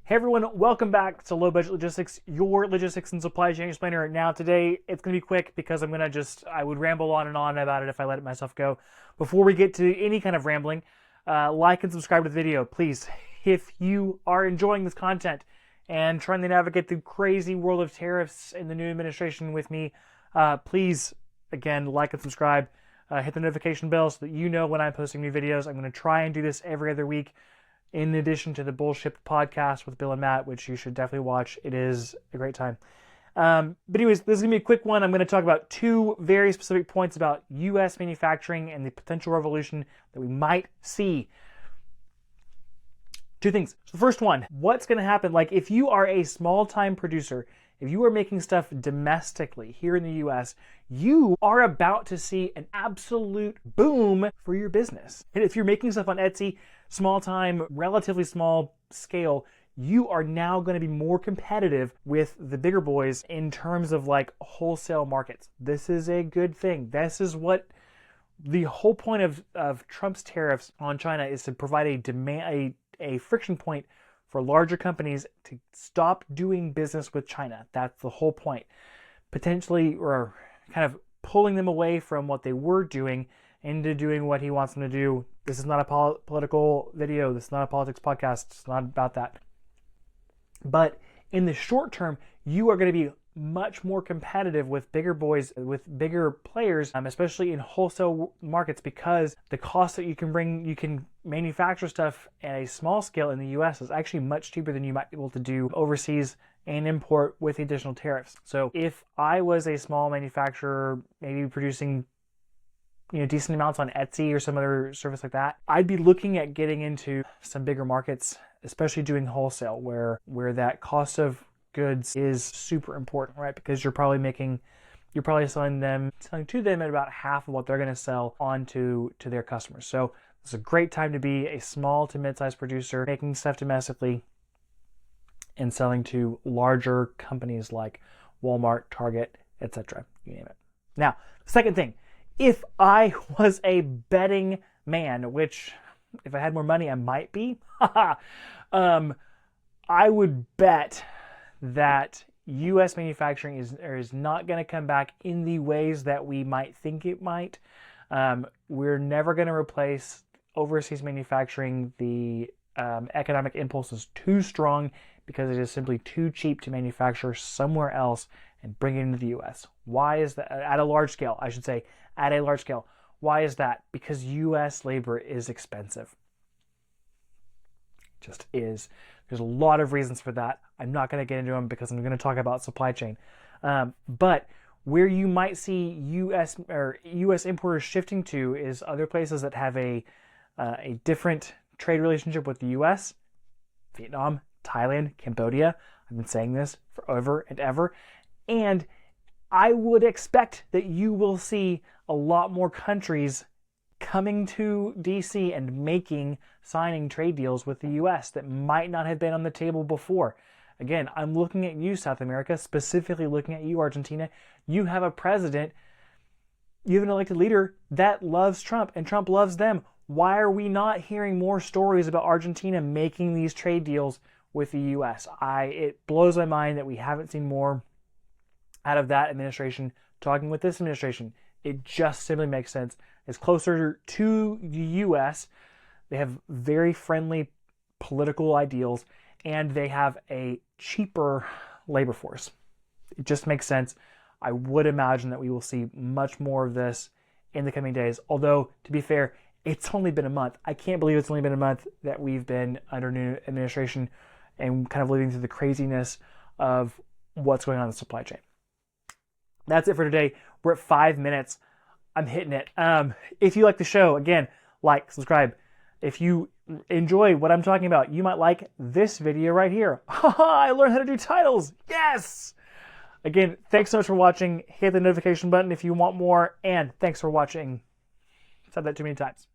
Hey everyone, welcome back to Low Budget Logistics, your logistics and supply chain explainer. Now today, it's going to be quick because I would ramble on and on about it if I let it myself go. Before we get to any kind of rambling, like and subscribe to the video, please. If you are enjoying this content and trying to navigate the crazy world of tariffs in the new administration with me, please, again, like and subscribe. Hit the notification bell so that you know when I'm posting new videos. I'm going to try and do this every other week, in addition to the Bullshit podcast with Bill and Matt, which you should definitely watch. It is a great time. But anyways, this is going to be a quick one. I'm going to talk about two very specific points about U.S. manufacturing and the potential revolution that we might see. Two things. So the first one, what's going to happen? Like, if you are a small-time producer, if you are making stuff domestically here in the U.S., you are about to see an absolute boom for your business. And if you're making stuff on Etsy, small time, relatively small scale, you are now going to be more competitive with the bigger boys in terms of like wholesale markets. This is a good thing. This is what the whole point of Trump's tariffs on China is, to provide a friction point for larger companies to stop doing business with China. That's the whole point. Potentially, or kind of pulling them away from what they were doing into doing what he wants them to do. This is not a political video. This is not a politics podcast. It's not about that. But in the short term, you are going to be much more competitive with bigger boys, with bigger players, especially in wholesale markets, because the cost that you can manufacture stuff at a small scale in the US is actually much cheaper than you might be able to do overseas and import with the additional tariffs. So if I was a small manufacturer, maybe producing decent amounts on Etsy or some other service like that, I'd be looking at getting into some bigger markets, especially doing wholesale, where that cost of goods is super important, right? Because you're probably selling to them at about half of what they're going to sell on to their customers. So it's a great time to be a small to mid-sized producer making stuff domestically and selling to larger companies like Walmart, Target, etc. You name it. Now, the second thing, if I was a betting man, which if I had more money, I might be, I would bet that U.S. manufacturing is not going to come back in the ways that we might think it might. We're never going to replace overseas manufacturing. The economic impulse is too strong because it is simply too cheap to manufacture somewhere else and bring it into the U.S. Why is that? At a large scale, I should say, at a large scale. Why is that? Because U.S. labor is expensive. Just is. There's a lot of reasons for that. I'm not going to get into them because I'm going to talk about supply chain. But where you might see U.S. importers shifting to is other places that have a different trade relationship with the U.S. Vietnam, Thailand, Cambodia. I've been saying this forever and ever. And I would expect that you will see a lot more countries coming to DC and signing trade deals with the U.S. that might not have been on the table before. Again, I'm looking at you, South America, specifically looking at you, Argentina. You have a president, you have an elected leader that loves Trump, and Trump loves them. Why are we not hearing more stories about Argentina making these trade deals with the U.S.? It blows my mind that we haven't seen more out of that administration talking with this administration. It just simply makes sense. It's closer to the U.S. They have very friendly political ideals, and they have a cheaper labor force. It just makes sense. I would imagine that we will see much more of this in the coming days. Although, to be fair, it's only been a month. I can't believe it's only been a month that we've been under new administration and kind of living through the craziness of what's going on in the supply chain. That's it for today. We're at 5 minutes. I'm hitting it. If you like the show, again, like, subscribe. If you enjoy what I'm talking about, you might like this video right here. I learned how to do titles. Yes! Again, thanks so much for watching. Hit the notification button if you want more. And thanks for watching. I've said that too many times.